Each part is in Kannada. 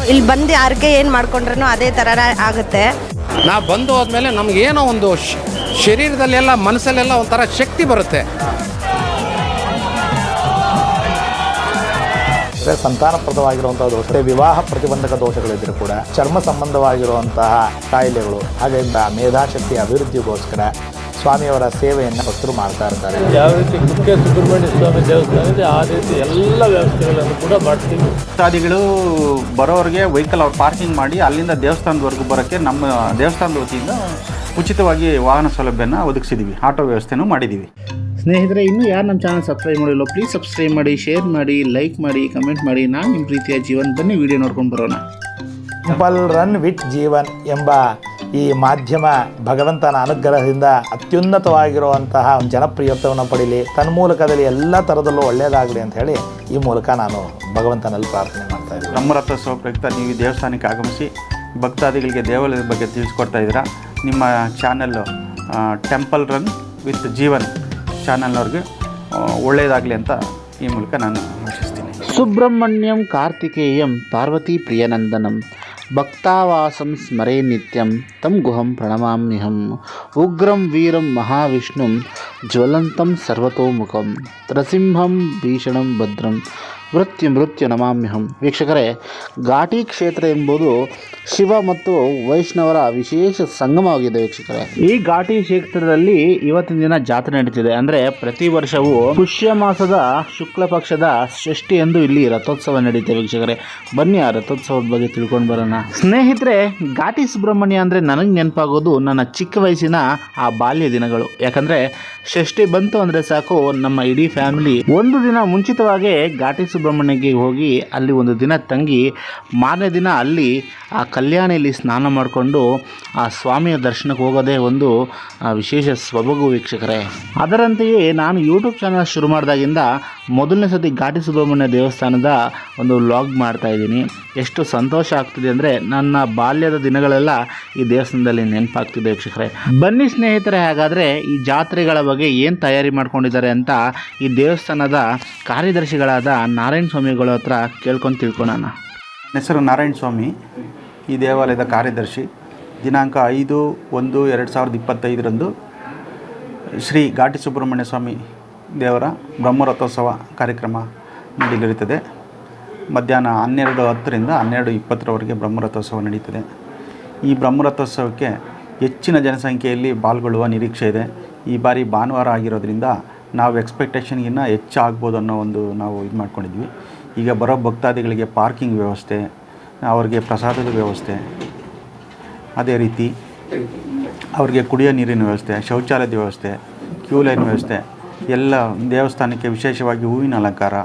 ಇಲ್ಲಿ ಬಂದು ಯಾರಿಗೆ ಏನು ಮಾಡ್ಕೊಂಡ್ರೂ ಅದೇ ಥರ ಆಗುತ್ತೆ. ನಾವು ಬಂದು ಹೋದ್ಮೇಲೆ ನಮಗೇನೋ ಒಂದು ಶರೀರದಲ್ಲೆಲ್ಲ ಮನಸ್ಸಲ್ಲೆಲ್ಲ ಒಂಥರ ಶಕ್ತಿ ಬರುತ್ತೆ. ಸಂತಾನಪ್ರದವಾಗಿರುವಂತಹ ದೋಷ, ವಿವಾಹ ಪ್ರತಿಬಂಧಕ ದೋಷಗಳಿದ್ದರೂ ಕೂಡ ಚರ್ಮ ಸಂಬಂಧವಾಗಿರುವಂತಹ ಕಾಯಿಲೆಗಳು, ಹಾಗೆಯಿಂದ ಮೇಧಾಶಕ್ತಿ ಅಭಿವೃದ್ಧಿಗೋಸ್ಕರ ಸ್ವಾಮಿಯವರ ಸೇವೆಯನ್ನು ಭಕ್ತರು ಮಾಡ್ತಾ ಇರ್ತಾರೆ. ಯಾವ ರೀತಿ ಕುಕ್ಕೆ ಸುಬ್ರಹ್ಮಣ್ಯ ಸ್ವಾಮಿ ದೇವಸ್ಥಾನ ಇದೆ ಆ ರೀತಿ ಎಲ್ಲ ವ್ಯವಸ್ಥೆಗಳನ್ನು ಕೂಡ ಮಾಡ್ತೀವಿ. ಭಕ್ತಾದಿಗಳು ಬರೋರಿಗೆ ವೆಹಿಕಲ್ ಅವ್ರು ಪಾರ್ಕಿಂಗ್ ಮಾಡಿ ಅಲ್ಲಿಂದ ದೇವಸ್ಥಾನದವರೆಗೂ ಬರೋಕ್ಕೆ ನಮ್ಮ ದೇವಸ್ಥಾನದ ವತಿಯಿಂದ ಉಚಿತವಾಗಿ ವಾಹನ ಸೌಲಭ್ಯನ ಒದಗಿಸಿದ್ದೀವಿ. ಆಟೋ ವ್ಯವಸ್ಥೆನೂ ಮಾಡಿದ್ದೀವಿ. ಸ್ನೇಹಿತರೆ, ಇನ್ನೂ ಯಾರು ನಮ್ಮ ಚಾನಲ್ ಸಬ್ಸ್ಕ್ರೈಬ್ ಮಾಡಿಲ್ಲ ಪ್ಲೀಸ್ ಸಬ್ಸ್ಕ್ರೈಬ್ ಮಾಡಿ, ಶೇರ್ ಮಾಡಿ, ಲೈಕ್ ಮಾಡಿ, ಕಮೆಂಟ್ ಮಾಡಿ. ನಾನು ನಿಮ್ಮ ಪ್ರೀತಿಯ ಜೀವನ್. ಬನ್ನಿ ವಿಡಿಯೋ ನೋಡ್ಕೊಂಡು ಬರೋಣ. ಟೆಂಪಲ್ ರನ್ ವಿತ್ ಜೀವನ್ ಎಂಬ ಈ ಮಾಧ್ಯಮ ಭಗವಂತನ ಅನುಗ್ರಹದಿಂದ ಅತ್ಯುನ್ನತವಾಗಿರುವಂತಹ ಜನಪ್ರಿಯತ್ವವನ್ನು ಪಡೀಲಿ, ತನ್ಮೂಲಕದಲ್ಲಿ ಎಲ್ಲ ಥರದಲ್ಲೂ ಒಳ್ಳೆಯದಾಗಲಿ ಅಂತ ಹೇಳಿ ಈ ಮೂಲಕ ನಾನು ಭಗವಂತನಲ್ಲಿ ಪ್ರಾರ್ಥನೆ ಮಾಡ್ತಾ ಇದ್ದೀನಿ. ಬ್ರಹ್ಮರಥೋತ್ಸವ ಪ್ರಯುಕ್ತ ನೀವು ದೇವಸ್ಥಾನಕ್ಕೆ ಆಗಮಿಸಿ ಭಕ್ತಾದಿಗಳಿಗೆ ದೇವಾಲಯದ ಬಗ್ಗೆ ತಿಳಿಸ್ಕೊಡ್ತಾ ಇದ್ದೀರಾ. ನಿಮ್ಮ channel temple run with Jeevan ಚಾನಲ್ನವ್ರಿಗೆ ಒಳ್ಳೆಯದಾಗಲಿ ಅಂತ ಈ ಮೂಲಕ ನಾನು ಆಶಿಸ್ತೀನಿ. ಸುಬ್ರಹ್ಮಣ್ಯಂ ಕಾರ್ತಿಕೇಯಂ ಪಾರ್ವತಿ ಪ್ರಿಯನಂದನಂ ಭಕ್ತಾವಾಸಂ ಸ್ಮರೇ ನಿತ್ಯಂ ತಂ ಗುಹಂ ಪ್ರಣಮಾಮ್ಯಹಂ ಉಗ್ರಂ ವೀರಂ ಮಹಾವಿಷ್ಣುಂ ಜ್ವಲಂತಂ ಸರ್ವತೋಮುಖಂ ನರಸಿಂಹಂ ಭೀಷಣಂ ಭದ್ರಂ ಮೃತ್ಯು ನಮಾಮ್ಯಹಂ. ವೀಕ್ಷಕರೇ, ಘಾಟಿ ಕ್ಷೇತ್ರ ಎಂಬುದು ಶಿವ ಮತ್ತು ವೈಷ್ಣವರ ವಿಶೇಷ ಸಂಗಮವಾಗಿದೆ. ವೀಕ್ಷಕರೇ, ಈ ಘಾಟಿ ಕ್ಷೇತ್ರದಲ್ಲಿ ಇವತ್ತಿನ ದಿನ ಜಾತ್ರೆ ನಡೀತಿದೆ. ಅಂದರೆ ಪ್ರತಿ ವರ್ಷವೂ ಪುಷ್ಯ ಮಾಸದ ಶುಕ್ಲ ಪಕ್ಷದ ಷಷ್ಠಿ ಎಂದು ಇಲ್ಲಿ ರಥೋತ್ಸವ ನಡೀತಿದೆ. ವೀಕ್ಷಕರೇ, ಬನ್ನಿ ಆ ರಥೋತ್ಸವದ ಬಗ್ಗೆ ತಿಳ್ಕೊಂಡು ಬರೋಣ. ಸ್ನೇಹಿತರೆ, ಘಾಟಿ ಸುಬ್ರಹ್ಮಣ್ಯ ಅಂದರೆ ನನಗೆ ನೆನಪಾಗೋದು ನನ್ನ ಚಿಕ್ಕ ವಯಸ್ಸಿನ ಆ ಬಾಲ್ಯ ದಿನಗಳು. ಯಾಕಂದರೆ ಷಷ್ಠಿ ಬಂತು ಅಂದರೆ ಸಾಕು, ನಮ್ಮ ಇಡೀ ಫ್ಯಾಮಿಲಿ ಒಂದು ದಿನ ಮುಂಚಿತವಾಗೇ ಘಾಟಿ ಸುಬ್ರಹ್ಮಣ್ಯಕ್ಕೆ ಹೋಗಿ ಅಲ್ಲಿ ಒಂದು ದಿನ ತಂಗಿ ಮಾರನೇ ದಿನ ಅಲ್ಲಿ ಆ ಕಲ್ಯಾಣಿಯಲ್ಲಿ ಸ್ನಾನ ಮಾಡಿಕೊಂಡು ಆ ಸ್ವಾಮಿಯ ದರ್ಶನಕ್ಕೆ ಹೋಗೋದೇ ಒಂದು ವಿಶೇಷ ಸೊಬಗು. ವೀಕ್ಷಕರೇ, ಅದರಂತೆಯೇ ನಾನು ಯೂಟ್ಯೂಬ್ ಚಾನಲ್ ಶುರು ಮಾಡಿದಾಗಿಂದ ಮೊದಲನೇ ಸತಿ ಘಾಟಿ ಸುಬ್ರಹ್ಮಣ್ಯ ದೇವಸ್ಥಾನದ ಒಂದು ವ್ಲಾಗ್ ಮಾಡ್ತಾಯಿದ್ದೀನಿ. ಎಷ್ಟು ಸಂತೋಷ ಆಗ್ತಿದೆ ಅಂದರೆ ನನ್ನ ಬಾಲ್ಯದ ದಿನಗಳೆಲ್ಲ ಈ ದೇವಸ್ಥಾನದಲ್ಲಿ ನೆನಪಾಗ್ತಿದೆ. ವೀಕ್ಷಕರೇ, ಬನ್ನಿ ಸ್ನೇಹಿತರೆ, ಹಾಗಾದರೆ ಈ ಜಾತ್ರೆಗಳ ಬಗ್ಗೆ ಏನು ತಯಾರಿ ಮಾಡ್ಕೊಂಡಿದ್ದಾರೆ ಅಂತ ಈ ದೇವಸ್ಥಾನದ ಕಾರ್ಯದರ್ಶಿಗಳಾದ ನಾರಾಯಣ ಸ್ವಾಮಿಗಳ ಹತ್ರ ಕೇಳ್ಕೊಂಡು ತಿಳ್ಕೊಳ್ಳೋಣ. ನನ್ನ ಹೆಸರು ನಾರಾಯಣ ಸ್ವಾಮಿ, ಈ ದೇವಾಲಯದ ಕಾರ್ಯದರ್ಶಿ. ದಿನಾಂಕ 5/1/2025 ಶ್ರೀ ಘಾಟಿ ಸುಬ್ರಹ್ಮಣ್ಯ ಸ್ವಾಮಿ ದೇವರ ಬ್ರಹ್ಮರಥೋತ್ಸವ ಕಾರ್ಯಕ್ರಮ ನಡೆಯಲಿರುತ್ತದೆ. ಮಧ್ಯಾಹ್ನ 12:10ರಿಂದ 12:20 ಬ್ರಹ್ಮರಥೋತ್ಸವ ನಡೀತದೆ. ಈ ಬ್ರಹ್ಮರಥೋತ್ಸವಕ್ಕೆ ಹೆಚ್ಚಿನ ಜನಸಂಖ್ಯೆಯಲ್ಲಿ ಪಾಲ್ಗೊಳ್ಳುವ ನಿರೀಕ್ಷೆ ಇದೆ. ಈ ಬಾರಿ ಭಾನುವಾರ ಆಗಿರೋದ್ರಿಂದ ನಾವು ಎಕ್ಸ್ಪೆಕ್ಟೇಷನ್ಗಿನ್ನ ಹೆಚ್ಚಾಗ್ಬೋದು ಅನ್ನೋ ಒಂದು ನಾವು ಇದು ಮಾಡ್ಕೊಂಡಿದ್ವಿ. ಈಗ ಬರೋ ಭಕ್ತಾದಿಗಳಿಗೆ ಪಾರ್ಕಿಂಗ್ ವ್ಯವಸ್ಥೆ, ಅವ್ರಿಗೆ ಪ್ರಸಾದದ ವ್ಯವಸ್ಥೆ, ಅದೇ ರೀತಿ ಅವ್ರಿಗೆ ಕುಡಿಯೋ ನೀರಿನ ವ್ಯವಸ್ಥೆ, ಶೌಚಾಲಯದ ವ್ಯವಸ್ಥೆ, ಕ್ಯೂ ಲೈನ್ ವ್ಯವಸ್ಥೆ, ಎಲ್ಲ ದೇವಸ್ಥಾನಕ್ಕೆ ವಿಶೇಷವಾಗಿ ಹೂವಿನ ಅಲಂಕಾರ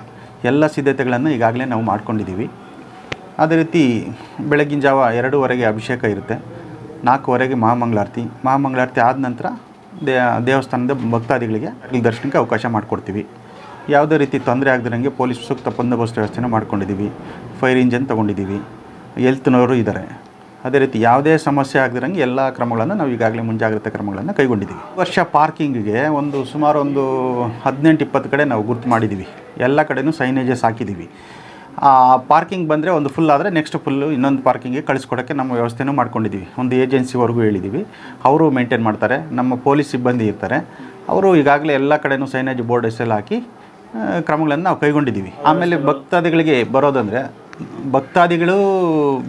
ಎಲ್ಲ ಸಿದ್ಧತೆಗಳನ್ನು ಈಗಾಗಲೇ ನಾವು ಮಾಡ್ಕೊಂಡಿದ್ದೀವಿ. ಅದೇ ರೀತಿ ಬೆಳಗಿನ ಜಾವ 2:15 ಅಭಿಷೇಕ ಇರುತ್ತೆ. 4:15 ಮಹಾಮಂಗಳಾರತಿ ಆದ ನಂತರ ದೇವಸ್ಥಾನದ ಭಕ್ತಾದಿಗಳಿಗೆ ದರ್ಶನಕ್ಕೆ ಅವಕಾಶ ಮಾಡಿಕೊಡ್ತೀವಿ. ಯಾವುದೇ ರೀತಿ ತೊಂದರೆ ಆಗದಿರಂಗೆ ಪೊಲೀಸ್ ಸೂಕ್ತ ಬಂದೋಬಸ್ತ್ ವ್ಯವಸ್ಥೆನ ಮಾಡ್ಕೊಂಡಿದ್ದೀವಿ. ಫೈರ್ ಇಂಜನ್ ತೊಗೊಂಡಿದ್ದೀವಿ, ಹೆಲ್ತ್ನವರು ಇದ್ದಾರೆ. ಅದೇ ರೀತಿ ಯಾವುದೇ ಸಮಸ್ಯೆ ಆಗದಿರಂಗೆ ಎಲ್ಲ ಕ್ರಮಗಳನ್ನು ನಾವು ಈಗಾಗಲೇ ಮುಂಜಾಗ್ರತಾ ಕ್ರಮಗಳನ್ನು ಕೈಗೊಂಡಿದ್ದೀವಿ. ವರ್ಷ ಪಾರ್ಕಿಂಗಿಗೆ ಸುಮಾರು 18-20 ಕಡೆ ನಾವು ಗುರ್ತು ಮಾಡಿದ್ದೀವಿ. ಎಲ್ಲ ಕಡೆಯೂ ಸೈನೇಜಸ್ ಹಾಕಿದ್ದೀವಿ. ಪಾರ್ಕಿಂಗ್ ಬಂದರೆ ಒಂದು ಫುಲ್ ಆದರೆ ನೆಕ್ಸ್ಟ್ ಫುಲ್ಲು ಇನ್ನೊಂದು ಪಾರ್ಕಿಂಗಿಗೆ ಕಳಿಸ್ಕೊಡೋಕ್ಕೆ ನಮ್ಮ ವ್ಯವಸ್ಥೆನೂ ಮಾಡ್ಕೊಂಡಿದ್ದೀವಿ. ಒಂದು ಏಜೆನ್ಸಿವರೆಗೂ ಹೇಳಿದ್ದೀವಿ, ಅವರು ಮೇಂಟೈನ್ ಮಾಡ್ತಾರೆ. ನಮ್ಮ ಪೊಲೀಸ್ ಸಿಬ್ಬಂದಿ ಇರ್ತಾರೆ, ಅವರು ಈಗಾಗಲೇ ಎಲ್ಲ ಕಡೆಯೂ ಸೈನೇಜ್ ಬೋರ್ಡ್ ಎಲ್ಲ ಹಾಕಿ ಕ್ರಮಗಳನ್ನು ನಾವು ಕೈಗೊಂಡಿದ್ದೀವಿ. ಆಮೇಲೆ ಭಕ್ತಾದಿಗಳಿಗೆ ಬರೋದಂದರೆ, ಭಕ್ತಾದಿಗಳು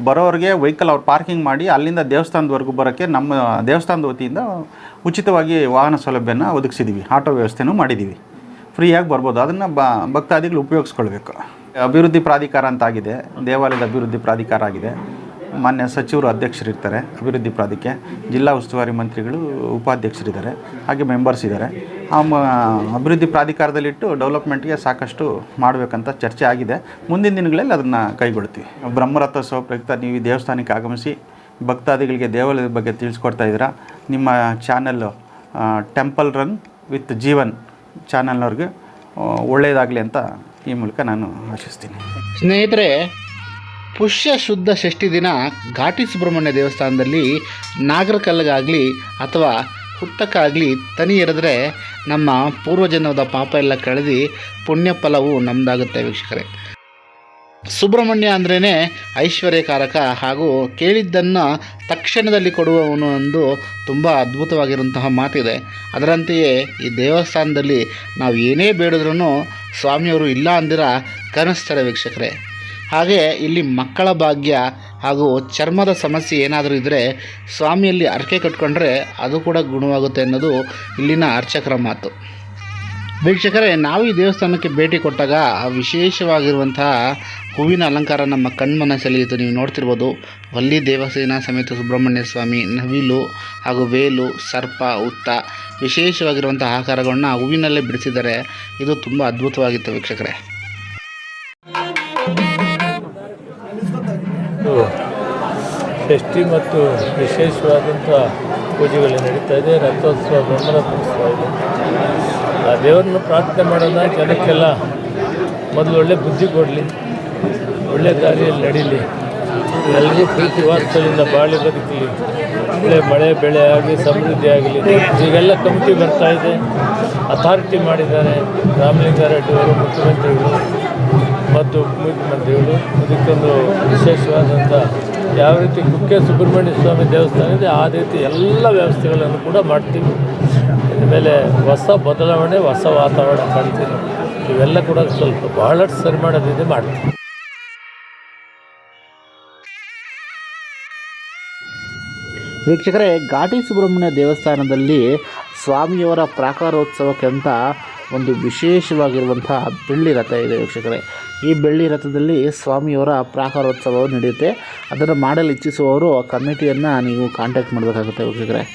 ಬರೋರಿಗೆ ವೆಹಿಕಲ್ ಅವ್ರು ಪಾರ್ಕಿಂಗ್ ಮಾಡಿ ಅಲ್ಲಿಂದ ದೇವಸ್ಥಾನದವರೆಗೂ ಬರೋಕ್ಕೆ ನಮ್ಮ ದೇವಸ್ಥಾನದ ವತಿಯಿಂದ ಉಚಿತವಾಗಿ ವಾಹನ ಸೌಲಭ್ಯನ ಒದಗಿಸಿದ್ದೀವಿ. ಆಟೋ ವ್ಯವಸ್ಥೆನೂ ಮಾಡಿದ್ದೀವಿ. ಫ್ರೀಯಾಗಿ ಬರ್ಬೋದು, ಅದನ್ನು ಭಕ್ತಾದಿಗಳು ಉಪಯೋಗಿಸ್ಕೊಳ್ಬೇಕು. ಅಭಿವೃದ್ಧಿ ಪ್ರಾಧಿಕಾರ ಅಂತ ಆಗಿದೆ, ದೇವಾಲಯದ ಅಭಿವೃದ್ಧಿ ಪ್ರಾಧಿಕಾರ ಆಗಿದೆ. ಮಾನ್ಯ ಸಚಿವರು ಅಧ್ಯಕ್ಷರಿರ್ತಾರೆ ಅಭಿವೃದ್ಧಿ ಪ್ರಾಧಿಕೆ, ಜಿಲ್ಲಾ ಉಸ್ತುವಾರಿ ಮಂತ್ರಿಗಳು ಉಪಾಧ್ಯಕ್ಷರಿದ್ದಾರೆ, ಹಾಗೆ ಮೆಂಬರ್ಸ್ ಇದ್ದಾರೆ. ಅಭಿವೃದ್ಧಿ ಪ್ರಾಧಿಕಾರದಲ್ಲಿಟ್ಟು ಡೆವಲಪ್ಮೆಂಟ್ಗೆ ಸಾಕಷ್ಟು ಮಾಡಬೇಕಂತ ಚರ್ಚೆ ಆಗಿದೆ. ಮುಂದಿನ ದಿನಗಳಲ್ಲಿ ಅದನ್ನು ಕೈಗೊಳ್ತೀವಿ. ಬ್ರಹ್ಮರಥೋತ್ಸವ ಪ್ರಯುಕ್ತ ನೀವು ದೇವಸ್ಥಾನಕ್ಕೆ ಆಗಮಿಸಿ ಭಕ್ತಾದಿಗಳಿಗೆ ದೇವಾಲಯದ ಬಗ್ಗೆ ತಿಳಿಸ್ಕೊಡ್ತಾ ಇದ್ದೀರಾ. ನಿಮ್ಮ channel temple run with Jeevan ಚಾನಲ್ನವ್ರಿಗೆ ಒಳ್ಳೆಯದಾಗಲಿ ಅಂತ ಈ ಮೂಲಕ ನಾನು ಆಶಿಸ್ತೀನಿ. ಸ್ನೇಹಿತರೆ, ಪುಷ್ಯ ಶುದ್ಧ ಷಷ್ಠಿ ದಿನ ಘಾಟಿ ಸುಬ್ರಹ್ಮಣ್ಯ ದೇವಸ್ಥಾನದಲ್ಲಿ ನಾಗರಕಲ್ಲಿಗಾಗಲಿ ಅಥವಾ ಹುತ್ತಕ್ಕಾಗಲಿ ತನಿ ಎರೆದ್ರೆ ನಮ್ಮ ಪೂರ್ವಜನ್ಮದ ಪಾಪ ಎಲ್ಲ ಕಳೆದು ಪುಣ್ಯ ಫಲವು ನಮ್ಮದಾಗುತ್ತೆ. ವೀಕ್ಷಕರೇ, ಸುಬ್ರಹ್ಮಣ್ಯ ಅಂದ್ರೇ ಐಶ್ವರ್ಯಕಾರಕ ಹಾಗೂ ಕೇಳಿದ್ದನ್ನು ತಕ್ಷಣದಲ್ಲಿ ಕೊಡುವವನು ಎಂದು ತುಂಬ ಅದ್ಭುತವಾಗಿರುವಂತಹ ಮಾತಿದೆ. ಅದರಂತೆಯೇ ಈ ದೇವಸ್ಥಾನದಲ್ಲಿ ನಾವು ಏನೇ ಬೇಡಿದ್ರೂ ಸ್ವಾಮಿಯವರು ಇಲ್ಲ ಅಂದಿರ ಕನಿಸ್ತಾರೆ ವೀಕ್ಷಕರೇ. ಹಾಗೆ ಇಲ್ಲಿ ಮಕ್ಕಳ ಭಾಗ್ಯ ಹಾಗೂ ಚರ್ಮದ ಸಮಸ್ಯೆ ಏನಾದರೂ ಇದ್ದರೆ ಸ್ವಾಮಿಯಲ್ಲಿ ಹರಕೆ ಕಟ್ಕೊಂಡ್ರೆ ಅದು ಕೂಡ ಗುಣವಾಗುತ್ತೆ ಅನ್ನೋದು ಇಲ್ಲಿನ ಅರ್ಚಕರ ಮಾತು. ವೀಕ್ಷಕರೇ, ನಾವು ಈ ದೇವಸ್ಥಾನಕ್ಕೆ ಭೇಟಿ ಕೊಟ್ಟಾಗ ವಿಶೇಷವಾಗಿರುವಂತಹ ಹೂವಿನ ಅಲಂಕಾರ ನಮ್ಮ ಕಣ್ಮನ ಸೆಳೆಯಿತು. ನೀವು ನೋಡ್ತಿರ್ಬೋದು, ವಲ್ಲಿ ದೇವಸೇನಾ ಸಮೇತ ಸುಬ್ರಹ್ಮಣ್ಯ ಸ್ವಾಮಿ, ನವಿಲು ಹಾಗೂ ವೇಲು, ಸರ್ಪ, ಹುತ್ತ ವಿಶೇಷವಾಗಿರುವಂಥ ಆಕಾರಗಳನ್ನ ಹೂವಿನಲ್ಲೇ ಬಿಡಿಸಿದ್ದಾರೆ. ಇದು ತುಂಬ ಅದ್ಭುತವಾಗಿತ್ತು ವೀಕ್ಷಕರೇ. ಷಷ್ಠಿ ಮತ್ತು ವಿಶೇಷವಾದಂಥ ಪೂಜೆಗಳು ನಡೀತಾ ಇದೆ. ರಥೋತ್ಸವ, ಬ್ರಹ್ಮರಥೋತ್ಸವ ಇದೆ. ಆ ದೇವರನ್ನು ಪ್ರಾರ್ಥನೆ ಮಾಡೋಣ, ಜನಕ್ಕೆಲ್ಲ ಮೊದಲು ಒಳ್ಳೆ ಬುದ್ಧಿ ಕೊಡಲಿ, ಒಳ್ಳೆ ದಾರಿಯಲ್ಲಿ ನಡೀಲಿ, ಎಲ್ಲರೂ ಪ್ರೀತಿ ವಾತ್ಸಲ್ಯದಿಂದ ಬಾಳಿ ಬದುಕಲಿ, ಒಳ್ಳೆ ಮಳೆ ಬೆಳೆ ಆಗಿ ಸಮೃದ್ಧಿ ಆಗಲಿ. ಈಗೆಲ್ಲ ಕಮಿಟಿ ಬರ್ತಾ ಇದೆ, ಅಥಾರಿಟಿ ಮಾಡಿದ್ದಾರೆ ರಾಮಲಿಂಗಾರೆಡ್ಡಿ ಅವರು, ಮುಖ್ಯಮಂತ್ರಿಗಳು ಮತ್ತು ಉಪಮುಖ್ಯಮಂತ್ರಿಗಳು. ಇದಕ್ಕೊಂದು ವಿಶೇಷವಾದಂಥ ಯಾವ ರೀತಿ ಕುಕ್ಕೆ ಸುಬ್ರಹ್ಮಣ್ಯ ಸ್ವಾಮಿ ದೇವಸ್ಥಾನ ಇದೆ ಆ ರೀತಿ ಎಲ್ಲ ವ್ಯವಸ್ಥೆಗಳನ್ನು ಕೂಡ ಮಾಡ್ತೀವಿ. ಇನ್ಮೇಲೆ ಹೊಸ ಬದಲಾವಣೆ, ಹೊಸ ವಾತಾವರಣ ಕಾಣ್ತೀವಿ. ಇವೆಲ್ಲ ಕೂಡ ಸ್ವಲ್ಪ ಬಹಳಷ್ಟು ಸರಿ ಮಾಡೋದಿದೆ, ಮಾಡ್ತೀವಿ. ವೀಕ್ಷಕರೇ, ಘಾಟಿ ಸುಬ್ರಹ್ಮಣ್ಯ ದೇವಸ್ಥಾನದಲ್ಲಿ ಸ್ವಾಮಿಯವರ ಪ್ರಾಕಾರೋತ್ಸವಕ್ಕೆ ಅಂತ ಒಂದು ವಿಶೇಷವಾಗಿರುವಂಥ ಬೆಳ್ಳಿ ರಥ ಇದೆ ವೀಕ್ಷಕರೇ. ಈ ಬೆಳ್ಳಿ ರಥದಲ್ಲಿ ಸ್ವಾಮಿಯವರ ಪ್ರಾಕಾರೋತ್ಸವ ನಡೆಯುತ್ತೆ. ಅದನ್ನು ಮಾಡಲು ಇಚ್ಛಿಸುವವರು ಕಮಿಟಿಯನ್ನು ನೀವು ಕಾಂಟ್ಯಾಕ್ಟ್ ಮಾಡಬೇಕಾಗುತ್ತೆ ವೀಕ್ಷಕರೇ.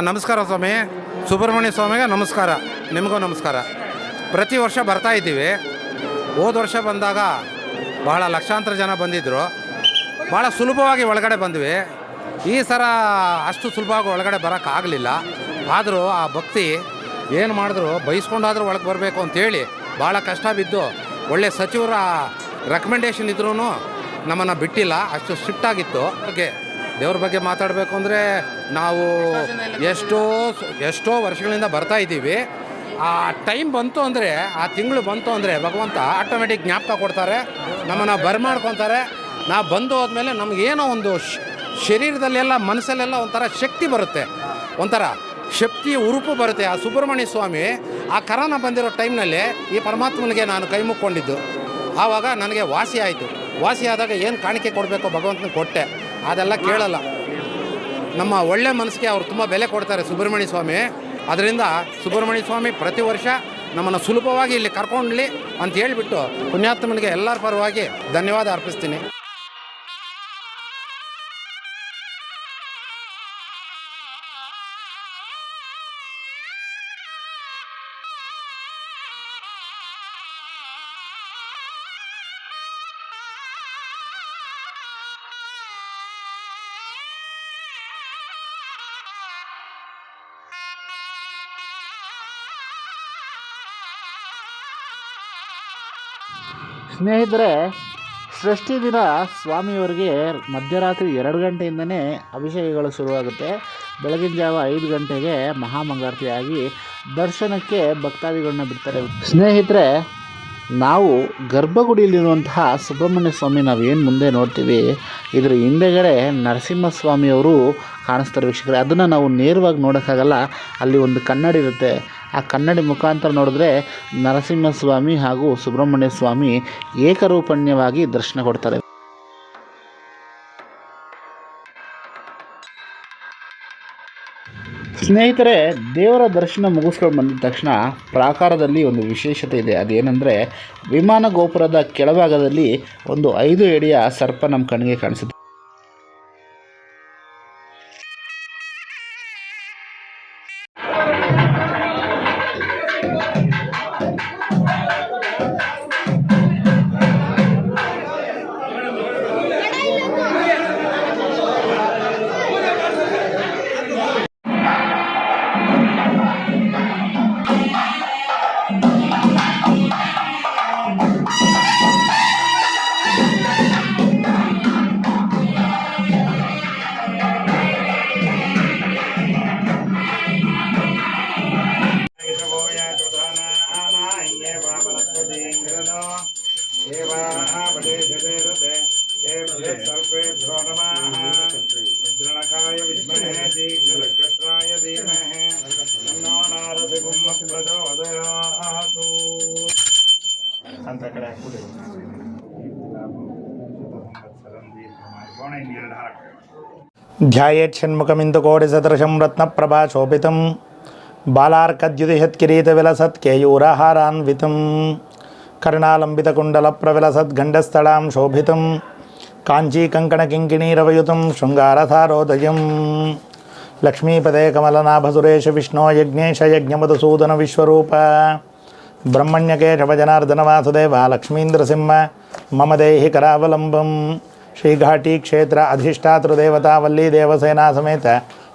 ನಮಸ್ಕಾರ ಸ್ವಾಮಿ. ಸುಬ್ರಹ್ಮಣ್ಯ ಸ್ವಾಮಿಗೆ ನಮಸ್ಕಾರ, ನಿಮಗೂ ನಮಸ್ಕಾರ. ಪ್ರತಿ ವರ್ಷ ಬರ್ತಾ ಇದ್ದೀವಿ. ಹೋದ ವರ್ಷ ಬಂದಾಗ ಬಹಳ ಲಕ್ಷಾಂತರ ಜನ ಬಂದಿದ್ದರು. ಭಾಳ ಸುಲಭವಾಗಿ ಒಳಗಡೆ ಬಂದ್ವಿ. ಈ ಸಲ ಅಷ್ಟು ಸುಲಭವಾಗಿ ಒಳಗಡೆ ಬರೋಕ್ಕಾಗಲಿಲ್ಲ. ಆದರೂ ಆ ಭಕ್ತಿ ಏನು ಮಾಡಿದ್ರು, ಬಯಸ್ಕೊಂಡಾದರೂ ಒಳಗೆ ಬರಬೇಕು ಅಂತೇಳಿ ಭಾಳ ಕಷ್ಟ ಬಿದ್ದು ಒಳ್ಳೆ ಸಚಿವರ ರೆಕಮೆಂಡೇಷನ್ ಇದ್ರೂ ನಮ್ಮನ್ನು ಬಿಟ್ಟಿಲ್ಲ. ಅಷ್ಟು ಸ್ಟ್ರಿಕ್ಟ್ ಆಗಿತ್ತು. ಹಾಗೆ ದೇವ್ರ ಬಗ್ಗೆ ಮಾತಾಡಬೇಕು ಅಂದರೆ ನಾವು ಎಷ್ಟೋ ವರ್ಷಗಳಿಂದ ಬರ್ತಾ ಇದ್ದೀವಿ. ಆ ಟೈಮ್ ಬಂತು ಅಂದರೆ, ಆ ತಿಂಗಳು ಬಂತು ಅಂದರೆ ಭಗವಂತ ಆಟೋಮೆಟಿಕ್ ಜ್ಞಾಪಕ ಕೊಡ್ತಾರೆ, ನಮ್ಮನ್ನು ಬರ್ಮಾಡ್ಕೊತಾರೆ. ನಾವು ಬಂದು ಹೋದ್ಮೇಲೆ ನಮಗೇನೋ ಒಂದು ಶರೀರದಲ್ಲೆಲ್ಲ ಮನಸ್ಸಲ್ಲೆಲ್ಲ ಒಂಥರ ಶಕ್ತಿ ಬರುತ್ತೆ, ಒಂಥರ ಶಕ್ತಿ ಉರುಪು ಬರುತ್ತೆ. ಆ ಸುಬ್ರಹ್ಮಣ್ಯ ಸ್ವಾಮಿ ಆ ಕರೋನಾ ಬಂದಿರೋ ಟೈಮ್ನಲ್ಲಿ ಈ ಪರಮಾತ್ಮನಿಗೆ ನಾನು ಕೈ ಮುಕ್ಕೊಂಡಿದ್ದು. ಆವಾಗ ನನಗೆ ವಾಸಿ ಆಯಿತು. ವಾಸಿ ಆದಾಗ ಏನು ಕಾಣಿಕೆ ಕೊಡಬೇಕೋ ಭಗವಂತನಿಗೆ ಕೊಟ್ಟೆ. ಅದೆಲ್ಲ ಕೇಳಲ್ಲ. ನಮ್ಮ ಒಳ್ಳೆ ಮನಸ್ಸಿಗೆ ಅವರು ತುಂಬ ಬೆಲೆ ಕೊಡ್ತಾರೆ ಸುಬ್ರಹ್ಮಣ್ಯ ಸ್ವಾಮಿ. ಅದರಿಂದ ಸುಬ್ರಹ್ಮಣ್ಯ ಸ್ವಾಮಿ ಪ್ರತಿ ವರ್ಷ ನಮ್ಮನ್ನು ಸುಲಭವಾಗಿ ಇಲ್ಲಿ ಕರ್ಕೊಂಡ್ಲಿ ಅಂತ ಹೇಳಿಬಿಟ್ಟು ಪುಣ್ಯಾತ್ಮನಿಗೆ ಎಲ್ಲರ ಪರವಾಗಿ ಧನ್ಯವಾದ ಅರ್ಪಿಸ್ತೀನಿ. ಸ್ನೇಹಿತರೆ, ಷಷ್ಠಿ ದಿನ ಸ್ವಾಮಿಯವರಿಗೆ ಮಧ್ಯರಾತ್ರಿ 2 ಗಂಟೆಯಿಂದನೇ ಅಭಿಷೇಕಗಳು ಶುರುವಾಗುತ್ತೆ. ಬೆಳಗಿನ ಜಾವ 5 ಗಂಟೆಗೆ ಮಹಾಮಂಗಳಾರತಿಯಾಗಿ ದರ್ಶನಕ್ಕೆ ಭಕ್ತಾದಿಗಳನ್ನ ಬಿಡ್ತಾರೆ. ಸ್ನೇಹಿತರೆ, ನಾವು ಗರ್ಭಗುಡಿಯಲ್ಲಿರುವಂತಹ ಸುಬ್ರಹ್ಮಣ್ಯ ಸ್ವಾಮಿ ನಾವೇನು ಮುಂದೆ ನೋಡ್ತೀವಿ, ಇದರ ಹಿಂದೆಗಡೆ ನರಸಿಂಹಸ್ವಾಮಿಯವರು ಕಾಣಿಸ್ತಾರೆ ವೀಕ್ಷಕರೇ. ಅದನ್ನು ನಾವು ನೇರವಾಗಿ ನೋಡೋಕ್ಕಾಗಲ್ಲ, ಅಲ್ಲಿ ಒಂದು ಕನ್ನಡಿ ಇರುತ್ತೆ. ಆ ಕನ್ನಡಿ ಮುಖಾಂತರ ನೋಡಿದ್ರೆ ನರಸಿಂಹಸ್ವಾಮಿ ಹಾಗೂ ಸುಬ್ರಹ್ಮಣ್ಯ ಸ್ವಾಮಿ ಏಕರೂಪಣ್ಯವಾಗಿ ದರ್ಶನ ಕೊಡ್ತಾರೆ. ಸ್ನೇಹಿತರೆ, ದೇವರ ದರ್ಶನ ಮುಗಿಸ್ಕೊಂಡು ಬಂದಿದ ತಕ್ಷಣ ಪ್ರಾಕಾರದಲ್ಲಿ ಒಂದು ವಿಶೇಷತೆ ಇದೆ. ಅದೇನೆಂದರೆ, ವಿಮಾನ ಗೋಪುರದ ಕೆಳಭಾಗದಲ್ಲಿ ಒಂದು 5 ಅಡಿಯ ಸರ್ಪ ನಮ್ಮ ಕಣ್ಣಿಗೆ ಕಾಣಿಸುತ್ತೆ. ಅಂತ ಕಡೆ ಧ್ಯಾಯೇತ್ ಷಣ್ಮುಖಮಿಂದು ಕೋಟಿಸದೃಶಂ ರತ್ನಪ್ರಭಾ ಶೋಭಿತಂ ಬಾಲಾರ್ಕದ್ಯುತಿಹತ್ಕಿರೀಟವಿಲಸತ್ ಕೇಯೂರಹಾರಾನ್ವಿತಂ ಕರ್ಣಾಲಂಬಿತಕುಂಡಲಪ್ರವಿಲಸತ್ ಗಂಡಸ್ಥಳಾಂ ಶೋಭಿತಂ ಕಾಂಚೀಕಂಕಣಕಿಂಕಿಣೀರವಯುತಂ ಶೃಂಗಾರಧಾರೋದಯಂ ಲಕ್ಷ್ಮೀಪದೇ ಕಮಲನಾಭಸುರೇಶ ವಿಷ್ಣೋ ಯಜ್ಞೇಶ ಯಜ್ಞಮಧುಸೂದನ ವಿಶ್ವರೂಪ ಬ್ರಹ್ಮಣ್ಯಕೇಶವಜನಾರ್ದನ ವಾಸುದೇವ ಲಕ್ಷ್ಮೀಂದ್ರಸಿಂಹ ಮಮ ದೇಹಿ ಕರಾವಲಂಬಂ ಶ್ರೀಘಾಟಿ ಕ್ಷೇತ್ರ ಅಧಿಷ್ಠಾತೃದೇವತಾ ವಲ್ಲೀ ದೇವಸೇನಾ ಸಮೇತ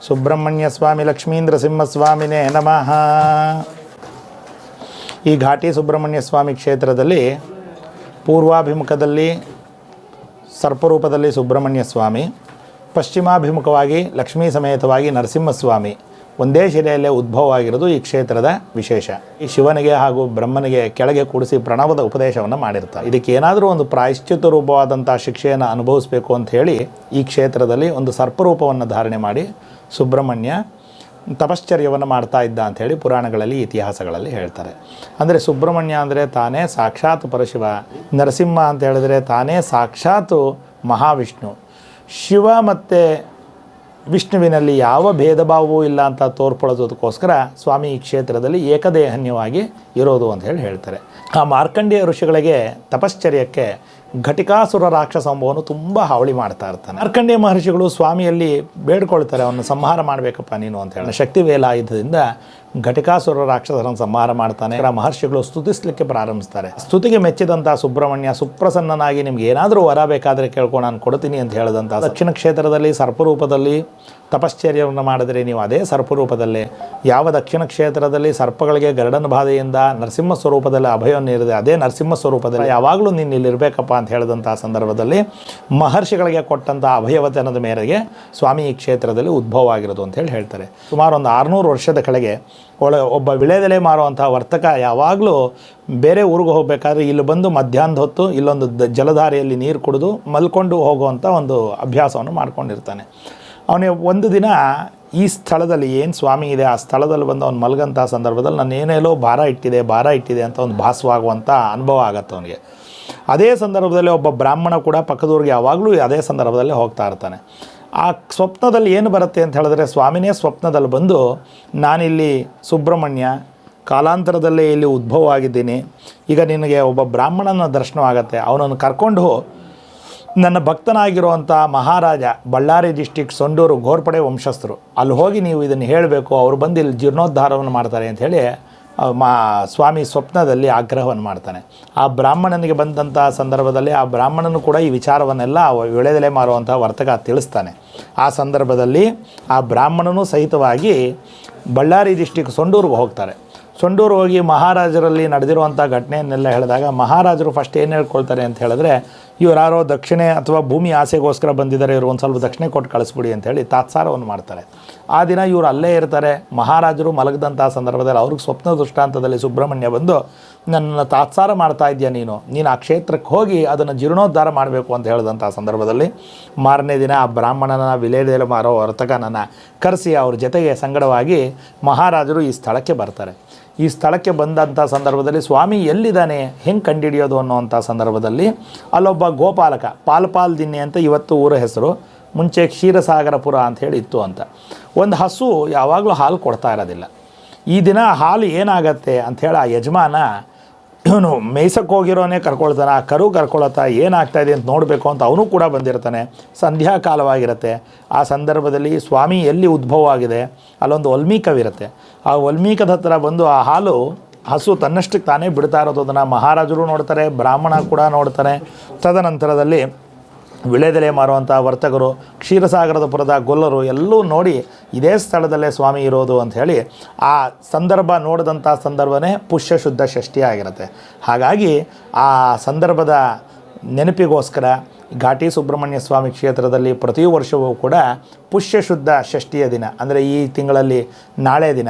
ಸುಬ್ರಹ್ಮಣ್ಯ ಸ್ವಾಮಿ ಲಕ್ಷ್ಮೀಂದ್ರಸಿಂಹಸ್ವಾಮಿನೇ ನಮಃ. ಈ ಘಾಟಿ ಸುಬ್ರಹ್ಮಣ್ಯ ಸ್ವಾಮಿ ಕ್ಷೇತ್ರದಲ್ಲಿ ಪೂರ್ವಾಭಿಮುಖದಲ್ಲಿ ಸರ್ಪರೂಪದಲ್ಲಿ ಸುಬ್ರಹ್ಮಣ್ಯ ಸ್ವಾಮಿ, ಪಶ್ಚಿಮಾಭಿಮುಖವಾಗಿ ಲಕ್ಷ್ಮೀ ಸಮೇತವಾಗಿ ನರಸಿಂಹಸ್ವಾಮಿ ಒಂದೇ ಶಿಲೆಯಲ್ಲೇ ಉದ್ಭವವಾಗಿರೋದು ಈ ಕ್ಷೇತ್ರದ ವಿಶೇಷ. ಈ ಶಿವನಿಗೆ ಹಾಗೂ ಬ್ರಹ್ಮನಿಗೆ ಕೆಳಗೆ ಕೂಡಿಸಿ ಪ್ರಣವದ ಉಪದೇಶವನ್ನು ಮಾಡಿರ್ತಾರೆ. ಇದಕ್ಕೆ ಏನಾದರೂ ಒಂದು ಪ್ರಾಯಶ್ಚಿತ್ತ ರೂಪವಾದಂಥ ಶಿಕ್ಷೆಯನ್ನು ಅನುಭವಿಸಬೇಕು ಅಂತ ಹೇಳಿ ಈ ಕ್ಷೇತ್ರದಲ್ಲಿ ಒಂದು ಸರ್ಪರೂಪವನ್ನು ಧಾರಣೆ ಮಾಡಿ ಸುಬ್ರಹ್ಮಣ್ಯ ತಪಶ್ಚರ್ಯವನ್ನು ಮಾಡ್ತಾ ಇದ್ದ ಅಂಥೇಳಿ ಪುರಾಣಗಳಲ್ಲಿ ಇತಿಹಾಸಗಳಲ್ಲಿ ಹೇಳ್ತಾರೆ. ಅಂದರೆ ಸುಬ್ರಹ್ಮಣ್ಯ ಅಂದರೆ ತಾನೇ ಸಾಕ್ಷಾತ್ ಪರಶಿವ, ನರಸಿಂಹ ಅಂತ ಹೇಳಿದ್ರೆ ತಾನೇ ಸಾಕ್ಷಾತ್ ಮಹಾವಿಷ್ಣು. ಶಿವ ಮತ್ತು ವಿಷ್ಣುವಿನಲ್ಲಿ ಯಾವ ಭೇದ ಭಾವವೂ ಇಲ್ಲ ಅಂತ ತೋರ್ಪಡಿಸೋದಕ್ಕೋಸ್ಕರ ಸ್ವಾಮಿ ಈ ಕ್ಷೇತ್ರದಲ್ಲಿ ಏಕದೇಹನ್ಯವಾಗಿ ಇರೋದು ಅಂತ ಹೇಳ್ತಾರೆ. ಆ ಮಾರ್ಕಂಡೇಯ ಋಷಿಗಳಿಗೆ ತಪಶ್ಚರ್ಯಕ್ಕೆ ಘಟಿಕಾಸುರ ರಾಕ್ಷಸ ಎಂಬುವನು ತುಂಬ ಹಾವಳಿ ಮಾಡ್ತಾ ಇರ್ತಾನೆ. ಮಾರ್ಕಂಡೇಯ ಮಹರ್ಷಿಗಳು ಸ್ವಾಮಿಯಲ್ಲಿ ಬೇಡ್ಕೊಳ್ತಾರೆ, ಅವನು ಸಂಹಾರ ಮಾಡಬೇಕಪ್ಪ ನೀನು ಅಂತ ಹೇಳಿ. ಶಕ್ತಿ ವೇಲಾಯುಧದಿಂದ ಘಟಿಕಾಸುರ ರಾಕ್ಷಸರನ್ನು ಸಂಹಾರ ಮಾಡ್ತಾನೆ. ಆ ಮಹರ್ಷಿಗಳು ಸ್ತುತಿಸಲಿಕ್ಕೆ ಪ್ರಾರಂಭಿಸ್ತಾರೆ. ಸ್ತುತಿಗೆ ಮೆಚ್ಚಿದಂಥ ಸುಬ್ರಹ್ಮಣ್ಯ ಸುಪ್ರಸನ್ನನಾಗಿ ನಿಮ್ಗೆ ಏನಾದರೂ ವರ ಬೇಕಾದರೆ ಕೇಳ್ಕೊ, ನಾನು ಕೊಡ್ತೀನಿ ಅಂತ ಹೇಳಿದಂಥ ದಕ್ಷಿಣ ಕ್ಷೇತ್ರದಲ್ಲಿ ಸರ್ಪರೂಪದಲ್ಲಿ ತಪಶ್ಚರ್ಯವನ್ನು ಮಾಡಿದರೆ ನೀವು ಅದೇ ಸರ್ಪರೂಪದಲ್ಲೇ, ಯಾವ ದಕ್ಷಿಣ ಕ್ಷೇತ್ರದಲ್ಲಿ ಸರ್ಪಗಳಿಗೆ ಗರುಡನ ಬಾಧೆಯಿಂದ ನರಸಿಂಹ ಸ್ವರೂಪದಲ್ಲಿ ಅಭಯವನ್ನು ನೀಡಿದೆ ಅದೇ ನರಸಿಂಹ ಸ್ವರೂಪದಲ್ಲಿ ಯಾವಾಗಲೂ ನೀನು ಇಲ್ಲಿರಬೇಕಪ್ಪ ಅಂತ ಹೇಳಿದಂಥ ಸಂದರ್ಭದಲ್ಲಿ ಮಹರ್ಷಿಗಳಿಗೆ ಕೊಟ್ಟಂಥ ಅಭಯವಚನದ ಮೇರೆಗೆ ಸ್ವಾಮಿ ಈ ಕ್ಷೇತ್ರದಲ್ಲಿ ಉದ್ಭವ ಆಗಿರೋದು ಅಂತ ಹೇಳ್ತಾರೆ. ಸುಮಾರು ಒಂದು 600 ವರ್ಷದ ಕೆಳಗೆ ಒಬ್ಬ ವಿಳೆದೆಲೆ ಮಾರುವಂಥ ವರ್ತಕ ಯಾವಾಗಲೂ ಬೇರೆ ಊರಿಗೆ ಹೋಗಬೇಕಾದ್ರೆ ಇಲ್ಲಿ ಬಂದು ಮಧ್ಯಾಹ್ನದ ಹೊತ್ತು ಇಲ್ಲೊಂದು ಜಲಧಾರೆಯಲ್ಲಿ ನೀರು ಕುಡಿದು ಮಲ್ಕೊಂಡು ಹೋಗುವಂಥ ಒಂದು ಅಭ್ಯಾಸವನ್ನು ಮಾಡ್ಕೊಂಡಿರ್ತಾನೆ. ಅವನಿಗೆ ಒಂದು ದಿನ ಈ ಸ್ಥಳದಲ್ಲಿ ಏನು ಸ್ವಾಮಿ ಇದೆ ಆ ಸ್ಥಳದಲ್ಲಿ ಬಂದು ಅವ್ನು ಮಲಗಂಥ ಸಂದರ್ಭದಲ್ಲಿ ನಾನು ಏನೇಲೋ ಭಾರ ಇಟ್ಟಿದೆ ಅಂತ ಒಂದು ಭಾಸವಾಗುವಂಥ ಅನುಭವ ಆಗತ್ತೆ ಅವನಿಗೆ. ಅದೇ ಸಂದರ್ಭದಲ್ಲಿ ಒಬ್ಬ ಬ್ರಾಹ್ಮಣ ಕೂಡ ಪಕ್ಕದೂರಿಗೆ ಯಾವಾಗಲೂ ಅದೇ ಸಂದರ್ಭದಲ್ಲಿ ಹೋಗ್ತಾ ಇರ್ತಾನೆ. ಆ ಸ್ವಪ್ನದಲ್ಲಿ ಏನು ಬರುತ್ತೆ ಅಂತ ಹೇಳಿದ್ರೆ ಸ್ವಾಮಿನೇ ಸ್ವಪ್ನದಲ್ಲಿ ಬಂದು ನಾನಿಲ್ಲಿ ಸುಬ್ರಹ್ಮಣ್ಯ ಕಾಲಾಂತರದಲ್ಲೇ ಇಲ್ಲಿ ಉದ್ಭವ ಆಗಿದ್ದೀನಿ, ಈಗ ನಿನಗೆ ಒಬ್ಬ ಬ್ರಾಹ್ಮಣನ ದರ್ಶನವಾಗತ್ತೆ, ಅವನನ್ನು ಕರ್ಕೊಂಡು ನನ್ನ ಭಕ್ತನಾಗಿರುವಂಥ ಮಹಾರಾಜ ಬಳ್ಳಾರಿ ಡಿಸ್ಟಿಕ್ ಸೊಂಡೂರು ಘೋರ್ಪಡೆ ವಂಶಸ್ಥರು ಅಲ್ಲಿ ಹೋಗಿ ನೀವು ಇದನ್ನು ಹೇಳಬೇಕು, ಅವರು ಬಂದು ಇಲ್ಲಿ ಜೀರ್ಣೋದ್ಧಾರವನ್ನು ಮಾಡ್ತಾರೆ ಅಂಥೇಳಿ ಸ್ವಾಮಿ ಸ್ವಪ್ನದಲ್ಲಿ ಆಗ್ರಹವನ್ನು ಮಾಡ್ತಾನೆ. ಆ ಬ್ರಾಹ್ಮಣನಿಗೆ ಬಂದಂಥ ಸಂದರ್ಭದಲ್ಲಿ ಆ ಬ್ರಾಹ್ಮಣನು ಕೂಡ ಈ ವಿಚಾರವನ್ನೆಲ್ಲ ವಿಳೆದೆಲೆ ಮಾರುವಂಥ ವರ್ತಕ ತಿಳಿಸ್ತಾನೆ. ಆ ಸಂದರ್ಭದಲ್ಲಿ ಆ ಬ್ರಾಹ್ಮಣನೂ ಸಹಿತವಾಗಿ ಬಳ್ಳಾರಿ ಡಿಸ್ಟಿಕ್ ಸೊಂಡೂರಿಗೆ ಹೋಗ್ತಾರೆ. ಸೊಂಡೂರು ಹೋಗಿ ಮಹಾರಾಜರಲ್ಲಿ ನಡೆದಿರುವಂಥ ಘಟನೆಯನ್ನೆಲ್ಲ ಹೇಳಿದಾಗ ಮಹಾರಾಜರು ಫಸ್ಟ್ ಏನು ಹೇಳ್ಕೊಳ್ತಾರೆ ಅಂತ ಹೇಳಿದ್ರೆ, ಇವರು ಯಾರೋ ದಕ್ಷಿಣೆ ಅಥವಾ ಭೂಮಿ ಆಸೆಗೋಸ್ಕರ ಬಂದಿದ್ದಾರೆ, ಇವರು ಒಂದು ಸ್ವಲ್ಪ ದಕ್ಷಿಣೆ ಕೊಟ್ಟು ಕಳಿಸ್ಬಿಡಿ ಅಂಥೇಳಿ ತಾತ್ಸಾರವನ್ನು ಮಾಡ್ತಾರೆ. ಆ ದಿನ ಇವರು ಅಲ್ಲೇ ಇರ್ತಾರೆ. ಮಹಾರಾಜರು ಮಲಗದಂಥ ಸಂದರ್ಭದಲ್ಲಿ ಅವ್ರಿಗೆ ಸ್ವಪ್ನ ದೃಷ್ಟಾಂತದಲ್ಲಿ ಸುಬ್ರಹ್ಮಣ್ಯ ಬಂದು ನನ್ನನ್ನು ತಾತ್ಸಾರ ಮಾಡ್ತಾ ಇದೆಯಾ ನೀನು ಆ ಕ್ಷೇತ್ರಕ್ಕೆ ಹೋಗಿ ಅದನ್ನು ಜೀರ್ಣೋದ್ಧಾರ ಮಾಡಬೇಕು ಅಂತ ಹೇಳಿದಂಥ ಸಂದರ್ಭದಲ್ಲಿ ಮಾರನೇ ದಿನ ಆ ಬ್ರಾಹ್ಮಣನ ವಿಲೇದೆಲೆ ಮಾರೋ ವರ್ತಕನನ್ನು ಕರೆಸಿ ಅವ್ರ ಜೊತೆಗೆ ಸಂಗಡವಾಗಿ ಮಹಾರಾಜರು ಈ ಸ್ಥಳಕ್ಕೆ ಬರ್ತಾರೆ. ಈ ಸ್ಥಳಕ್ಕೆ ಬಂದಂಥ ಸಂದರ್ಭದಲ್ಲಿ ಸ್ವಾಮಿ ಎಲ್ಲಿದ್ದಾನೆ, ಹೆಂಗೆ ಕಂಡುಹಿಡಿಯೋದು ಅನ್ನೋವಂಥ ಸಂದರ್ಭದಲ್ಲಿ ಅಲ್ಲೊಬ್ಬ ಗೋಪಾಲಕ, ಪಾಲ್ಪಾಲ್ ದಿನ್ನೆ ಅಂತ ಇವತ್ತು ಊರ ಹೆಸರು, ಮುಂಚೆ ಕ್ಷೀರಸಾಗರಪುರ ಅಂತ ಹೇಳಿ ಇತ್ತು ಅಂತ. ಒಂದು ಹಸು ಯಾವಾಗಲೂ ಹಾಲು ಕೊಡ್ತಾ ಇರೋದಿಲ್ಲ. ಈ ದಿನ ಹಾಲು ಏನಾಗತ್ತೆ ಅಂಥೇಳಿ ಆ ಯಜಮಾನ ಇವನು ಮೇಯ್ಸಕ್ಕೆ ಹೋಗಿರೋನೇ ಕರ್ಕೊಳ್ತಾನೆ. ಆ ಕರು ಕರ್ಕೊಳತ್ತಾ ಏನಾಗ್ತಾಯಿದೆ ಅಂತ ನೋಡಬೇಕು ಅಂತ ಅವನು ಕೂಡ ಬಂದಿರ್ತಾನೆ. ಸಂಧ್ಯಾಕಾಲವಾಗಿರುತ್ತೆ. ಆ ಸಂದರ್ಭದಲ್ಲಿ ಸ್ವಾಮಿ ಎಲ್ಲಿ ಉದ್ಭವ ಆಗಿದೆ ಅಲ್ಲೊಂದು ವಲ್ಮೀಕವಿರುತ್ತೆ. ಆ ವಲ್ಮೀಕದ ಹತ್ರ ಬಂದು ಆ ಹಾಲು ಹಸು ತನ್ನಷ್ಟಕ್ಕೆ ತಾನೇ ಬಿಡ್ತಾ ಇರೋದನ್ನು ಮಹಾರಾಜರು ನೋಡ್ತಾರೆ, ಬ್ರಾಹ್ಮಣ ಕೂಡ ನೋಡ್ತಾನೆ. ತದನಂತರದಲ್ಲಿ ವಿಳೆದೆಲೆ ಮಾರುವಂಥ ವರ್ತಕರು, ಕ್ಷೀರಸಾಗರದ ಪುರದ ಗೊಲ್ಲರು ಎಲ್ಲೂ ನೋಡಿ ಇದೇ ಸ್ಥಳದಲ್ಲೇ ಸ್ವಾಮಿ ಇರೋದು ಅಂಥೇಳಿ ಆ ಸಂದರ್ಭ ನೋಡಿದಂಥ ಸಂದರ್ಭನೇ ಪುಷ್ಯ ಶುದ್ಧ ಷಷ್ಠಿ ಆಗಿರುತ್ತೆ. ಹಾಗಾಗಿ ಆ ಸಂದರ್ಭದ ನೆನಪಿಗೋಸ್ಕರ ಘಾಟಿ ಸುಬ್ರಹ್ಮಣ್ಯ ಸ್ವಾಮಿ ಕ್ಷೇತ್ರದಲ್ಲಿ ಪ್ರತಿ ವರ್ಷವೂ ಕೂಡ ಪುಷ್ಯ ಶುದ್ಧ ಷಷ್ಠಿಯ ದಿನ ಅಂದರೆ ಈ ತಿಂಗಳಲ್ಲಿ ನಾಳೆ ದಿನ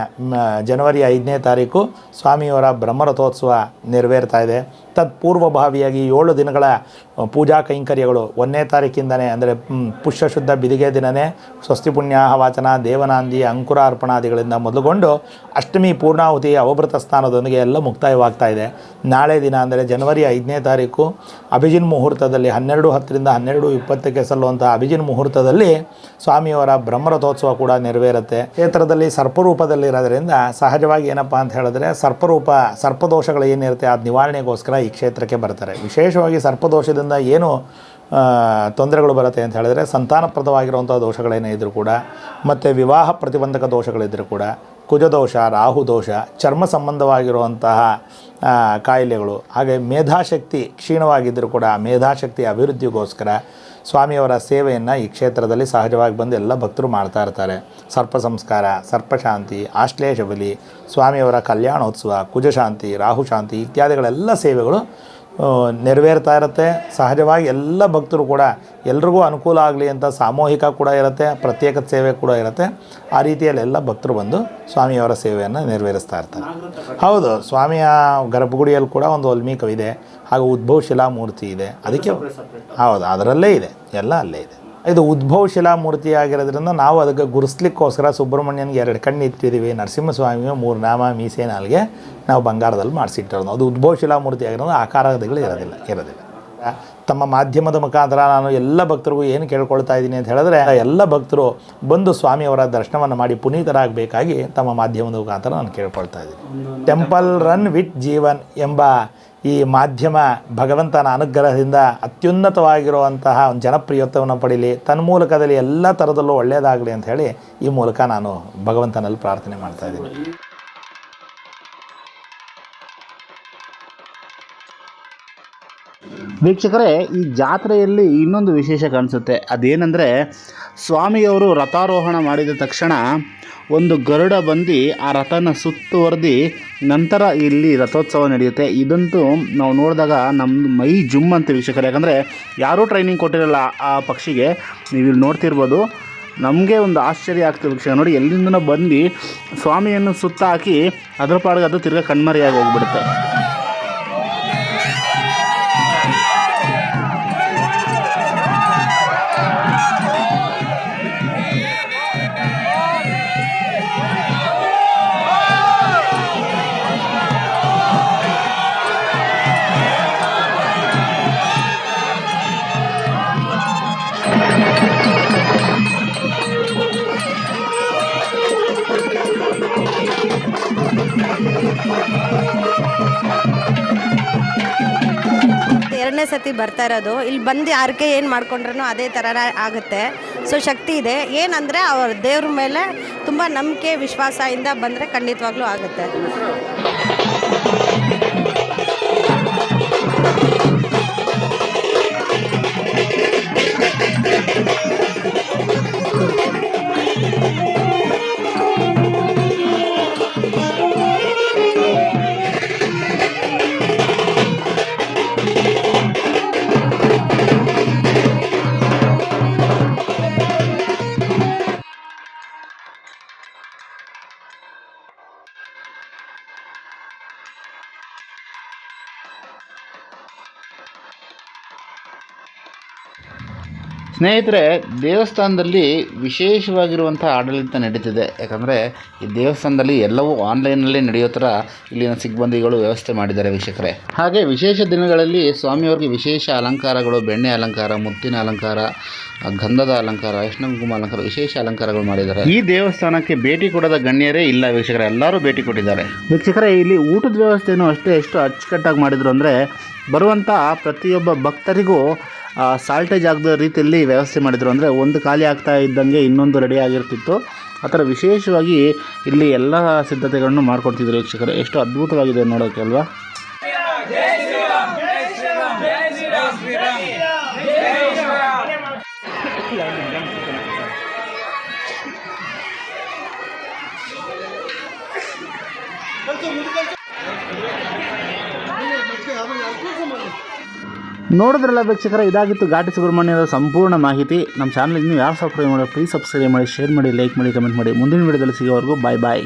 ಜನವರಿ 5ನೇ ತಾರೀಕು ಸ್ವಾಮಿಯವರ ಬ್ರಹ್ಮರಥೋತ್ಸವ ನೆರವೇರ್ತಾ ಇದೆ. ತತ್ಪೂರ್ವಭಾವಿಯಾಗಿ 7 ದಿನಗಳ ಪೂಜಾ ಕೈಂಕರ್ಯಗಳು 1ನೇ ತಾರೀಕಿಂದನೇ ಅಂದರೆ ಪುಷ್ಯ ಶುದ್ಧ ಬಿದಿಗೆ ದಿನವೇ ಸ್ವಸ್ತಿ ಪುಣ್ಯಾಹ ವಾಚನ ದೇವನಾಂದಿ ಅಂಕುರ ಅರ್ಪಣಾದಿಗಳಿಂದ ಮೊದಲುಗೊಂಡು ಅಷ್ಟಮಿ ಪೂರ್ಣಾಹುತಿ ಅವಭೃತ ಸ್ನಾನದೊಂದಿಗೆ ಎಲ್ಲ ಮುಕ್ತಾಯವಾಗ್ತಾ ಇದೆ. ನಾಳೆ ದಿನ ಅಂದರೆ ಜನವರಿ 5ನೇ ತಾರೀಕು ಅಭಿಜಿನ್ ಮುಹೂರ್ತದಲ್ಲಿ 12:10ರಿಂದ 12:20ಕ್ಕೆ ಸಲ್ಲುವಂಥ ಅಭಿಜಿನ್ ಮುಹೂರ್ತದಲ್ಲಿ ಸ್ವಾಮಿಯವರ ಬ್ರಹ್ಮರಥೋತ್ಸವ ಕೂಡ ನೆರವೇರುತ್ತೆ. ಕ್ಷೇತ್ರದಲ್ಲಿ ಸರ್ಪರೂಪದಲ್ಲಿರೋದ್ರಿಂದ ಸಹಜವಾಗಿ ಏನಪ್ಪ ಅಂತ ಹೇಳಿದ್ರೆ ಸರ್ಪದೋಷಗಳು ಏನಿರುತ್ತೆ ಅದು ನಿವಾರಣೆಗೋಸ್ಕರ ಈ ಕ್ಷೇತ್ರಕ್ಕೆ ಬರ್ತಾರೆ. ವಿಶೇಷವಾಗಿ ಸರ್ಪದೋಷದಿಂದ ಏನು ತೊಂದರೆಗಳು ಬರುತ್ತೆ ಅಂತ ಹೇಳಿದ್ರೆ ಸಂತಾನಪ್ರದವಾಗಿರುವಂಥ ದೋಷಗಳೇನೇ ಇದ್ದರೂ ಕೂಡ, ಮತ್ತು ವಿವಾಹ ಪ್ರತಿಬಂಧಕ ದೋಷಗಳಿದ್ದರೂ ಕೂಡ, ಕುಜದೋಷ, ರಾಹುದೋಷ, ಚರ್ಮ ಸಂಬಂಧವಾಗಿರುವಂತಹ ಕಾಯಿಲೆಗಳು, ಹಾಗೆ ಮೇಧಾಶಕ್ತಿ ಕ್ಷೀಣವಾಗಿದ್ದರೂ ಕೂಡ ಮೇಧಾಶಕ್ತಿ ಅಭಿವೃದ್ಧಿಗೋಸ್ಕರ ಸ್ವಾಮಿಯವರ ಸೇವೆಯನ್ನು ಈ ಕ್ಷೇತ್ರದಲ್ಲಿ ಸಹಜವಾಗಿ ಬಂದು ಎಲ್ಲ ಭಕ್ತರು ಮಾಡ್ತಾ ಇರ್ತಾರೆ. ಸರ್ಪ ಸಂಸ್ಕಾರ, ಸರ್ಪಶಾಂತಿ, ಆಶ್ಲೇಷ ಬಲಿ, ಸ್ವಾಮಿಯವರ ಕಲ್ಯಾಣೋತ್ಸವ, ಕುಜಶಾಂತಿ, ರಾಹುಶಾಂತಿ ಇತ್ಯಾದಿಗಳೆಲ್ಲ ಸೇವೆಗಳು ನೆರವೇರ್ತಾ ಇರುತ್ತೆ. ಸಹಜವಾಗಿ ಎಲ್ಲ ಭಕ್ತರು ಕೂಡ ಎಲ್ರಿಗೂ ಅನುಕೂಲ ಆಗಲಿ ಅಂತ ಸಾಮೂಹಿಕ ಕೂಡ ಇರುತ್ತೆ, ಪ್ರತ್ಯೇಕ ಸೇವೆ ಕೂಡ ಇರುತ್ತೆ. ಆ ರೀತಿಯಲ್ಲಿ ಎಲ್ಲ ಭಕ್ತರು ಬಂದು ಸ್ವಾಮಿಯವರ ಸೇವೆಯನ್ನು ನೆರವೇರಿಸ್ತಾ ಇರ್ತಾರೆ. ಹೌದು, ಸ್ವಾಮಿಯ ಗರ್ಭಗುಡಿಯಲ್ಲಿ ಕೂಡ ಒಂದು ವಾಲ್ಮೀಕವಿದೆ, ಹಾಗೂ ಉದ್ಭವ ಶಿಲಾಮೂರ್ತಿ ಇದೆ. ಅದಕ್ಕೆ ಹೌದು, ಅದರಲ್ಲೇ ಇದೆ, ಎಲ್ಲ ಅಲ್ಲೇ ಇದೆ. ಇದು ಉದ್ಭವ ಶಿಲಾಮೂರ್ತಿ ಆಗಿರೋದ್ರಿಂದ ನಾವು ಅದಕ್ಕೆ ಗುರುಸ್ಲಿಕ್ಕೋಸ್ಕರ ಸುಬ್ರಹ್ಮಣ್ಯನಿಗೆ 2 ಕಣ್ಣು ಇಟ್ಟಿದ್ದೀವಿ, ನರಸಿಂಹಸ್ವಾಮಿಗೆ 3 ನಾಮ ಮೀಸೆ ನಾಲ್ಗೆ ನಾವು ಬಂಗಾರದಲ್ಲಿ ಮಾಡಿಸಿಟ್ಟಿರೋದು. ಅದು ಉದ್ಭವ ಶಿಲಾಮೂರ್ತಿ ಆಗಿರೋದು, ಆಕಾರಗಳು ಇರೋದಿಲ್ಲ. ತಮ್ಮ ಮಾಧ್ಯಮದ ಮುಖಾಂತರ ನಾನು ಎಲ್ಲ ಭಕ್ತರಿಗೂ ಏನು ಕೇಳ್ಕೊಳ್ತಾ ಇದ್ದೀನಿ ಅಂತ ಹೇಳಿದ್ರೆ, ಎಲ್ಲ ಭಕ್ತರು ಬಂದು ಸ್ವಾಮಿಯವರ ದರ್ಶನವನ್ನು ಮಾಡಿ ಪುನೀತರಾಗಬೇಕಾಗಿ ತಮ್ಮ ಮಾಧ್ಯಮದ ಮುಖಾಂತರ ನಾನು ಕೇಳ್ಕೊಳ್ತಾ ಇದ್ದೀನಿ. ಟೆಂಪಲ್ ರನ್ ವಿತ್ ಜೀವನ್ ಎಂಬ ಈ ಮಾಧ್ಯಮ ಭಗವಂತನ ಅನುಗ್ರಹದಿಂದ ಅತ್ಯುನ್ನತವಾಗಿರುವಂತಹ ಒಂದು ಜನಪ್ರಿಯತ್ವವನ್ನು ಪಡೀಲಿ, ತನ್ಮೂಲಕದಲ್ಲಿ ಎಲ್ಲ ಥರದಲ್ಲೂ ಒಳ್ಳೆಯದಾಗಲಿ ಅಂತ ಹೇಳಿ ಈ ಮೂಲಕ ನಾನು ಭಗವಂತನಲ್ಲಿ ಪ್ರಾರ್ಥನೆ ಮಾಡ್ತಾ ಇದ್ದೀನಿ. ವೀಕ್ಷಕರೇ, ಈ ಜಾತ್ರೆಯಲ್ಲಿ ಇನ್ನೊಂದು ವಿಶೇಷ ಕಾಣಿಸುತ್ತೆ. ಅದೇನೆಂದರೆ, ಸ್ವಾಮಿಯವರು ರಥಾರೋಹಣ ಮಾಡಿದ ತಕ್ಷಣ ಒಂದು ಗರುಡ ಬಂದು ಆ ರಥನ ಸುತ್ತುವರೆದು ನಂತರ ಇಲ್ಲಿ ರಥೋತ್ಸವ ನಡೆಯುತ್ತೆ. ಇದಂತೂ ನಾವು ನೋಡಿದಾಗ ನಮ್ಮ ಮೈ ಜುಮ್ ಅಂತ ವೀಕ್ಷಕರೇ. ಯಾಕಂದರೆ ಯಾರೂ ಟ್ರೈನಿಂಗ್ ಕೊಟ್ಟಿರಲ್ಲ ಆ ಪಕ್ಷಿಗೆ. ನೀವು ಇಲ್ಲಿ ನೋಡ್ತಿರ್ಬೋದು, ನಮಗೆ ಒಂದು ಆಶ್ಚರ್ಯ ಆಗ್ತದೆ ವೀಕ್ಷಕ. ನೋಡಿ, ಎಲ್ಲಿಂದನೋ ಬಂದು ಸ್ವಾಮಿಯನ್ನು ಸುತ್ತ ಹಾಕಿ ಅದರ ಪಾಡಿಗೆ ಅದು ತಿರ್ಗಾ ಕಣ್ಮರೆಯಾಗಿ ಹೋಗ್ಬಿಡುತ್ತೆ. ಎರಡನೇ ಸತಿ ಬರ್ತಾ ಇರೋದು. ಇಲ್ಲಿ ಬಂದು ಯಾರಿಗೆ ಏನು ಮಾಡ್ಕೊಂಡ್ರೂ ಅದೇ ಥರ ಆಗುತ್ತೆ. ಸೊ ಶಕ್ತಿ ಇದೆ. ಏನಂದರೆ ಅವ್ರ ದೇವ್ರ ಮೇಲೆ ತುಂಬ ನಂಬಿಕೆ ವಿಶ್ವಾಸದಿಂದ ಬಂದರೆ ಖಂಡಿತವಾಗ್ಲೂ ಆಗುತ್ತೆ. ಸ್ನೇಹಿತರೆ, ದೇವಸ್ಥಾನದಲ್ಲಿ ವಿಶೇಷವಾಗಿರುವಂಥ ಆಡಳಿತ ನಡೀತಿದೆ. ಯಾಕಂದರೆ ಈ ದೇವಸ್ಥಾನದಲ್ಲಿ ಎಲ್ಲವೂ ಆನ್ಲೈನಲ್ಲೇ ನಡೆಯೋ ಥರ ಇಲ್ಲಿನ ಸಿಬ್ಬಂದಿಗಳು ವ್ಯವಸ್ಥೆ ಮಾಡಿದ್ದಾರೆ ವೀಕ್ಷಕರೇ. ಹಾಗೆ ವಿಶೇಷ ದಿನಗಳಲ್ಲಿ ಸ್ವಾಮಿಯವ್ರಿಗೆ ವಿಶೇಷ ಅಲಂಕಾರಗಳು, ಬೆಣ್ಣೆ ಅಲಂಕಾರ, ಮುತ್ತಿನ ಅಲಂಕಾರ, ಗಂಧದ ಅಲಂಕಾರ, ಅರಿಶಿನ ಕುಂಕುಮ ಅಲಂಕಾರ, ವಿಶೇಷ ಅಲಂಕಾರಗಳು ಮಾಡಿದ್ದಾರೆ. ಈ ದೇವಸ್ಥಾನಕ್ಕೆ ಭೇಟಿ ಕೊಡದ ಗಣ್ಯರೇ ಇಲ್ಲ ವೀಕ್ಷಕರೇ, ಎಲ್ಲರೂ ಭೇಟಿ ಕೊಟ್ಟಿದ್ದಾರೆ. ವೀಕ್ಷಕರೇ, ಇಲ್ಲಿ ಊಟದ ವ್ಯವಸ್ಥೆಯೂ ಅಷ್ಟೇ ಎಷ್ಟು ಅಚ್ಚುಕಟ್ಟಾಗಿ ಮಾಡಿದರು ಅಂದರೆ, ಬರುವಂಥ ಪ್ರತಿಯೊಬ್ಬ ಭಕ್ತರಿಗೂ ಸಾಲ್ಟೇಜ್ ಆಗದ ರೀತಿಯಲ್ಲಿ ವ್ಯವಸ್ಥೆ ಮಾಡಿದರು. ಅಂದರೆ ಒಂದು ಖಾಲಿ ಆಗ್ತಾ ಇದ್ದಂಗೆ ಇನ್ನೊಂದು ರೆಡಿ ಆಗಿರ್ತಿತ್ತು. ಆ ಥರ ವಿಶೇಷವಾಗಿ ಇಲ್ಲಿ ಎಲ್ಲ ಸಿದ್ಧತೆಗಳನ್ನು ಮಾಡ್ಕೊಡ್ತಿದ್ರು ವೀಕ್ಷಕರೇ. ಎಷ್ಟು ಅದ್ಭುತವಾಗಿದೆ ನೋಡೋಕ್ಕೆ ಅಲ್ವಾ. ನೋಡಿದ್ರಲ್ಲ ವೀಕ್ಷಕರೇ, ಇದಾಗಿತ್ತು ಘಾಟಿ ಸುಬ್ರಹ್ಮಣ್ಯದ ಸಂಪೂರ್ಣ ಮಾಹಿತಿ. ನಮ್ಮ ಚಾನಲ್ ಇನ್ನೂ ಯಾರು ಸಬ್ಸ್ಕ್ರೈಬ್ ಮಾಡಿ, ಪ್ಲೀಸ್ ಸಬ್ಸ್ಕ್ರೈಬ್ ಮಾಡಿ, ಶೇರ್ ಮಾಡಿ, ಲೈಕ್ ಮಾಡಿ, ಕಮೆಂಟ್ ಮಾಡಿ. ಮುಂದಿನ ವಿಡಿಯೋದಲ್ಲಿ ಸಿಗೋವರೆಗೂ ಬಾಯ್ ಬಾಯ್.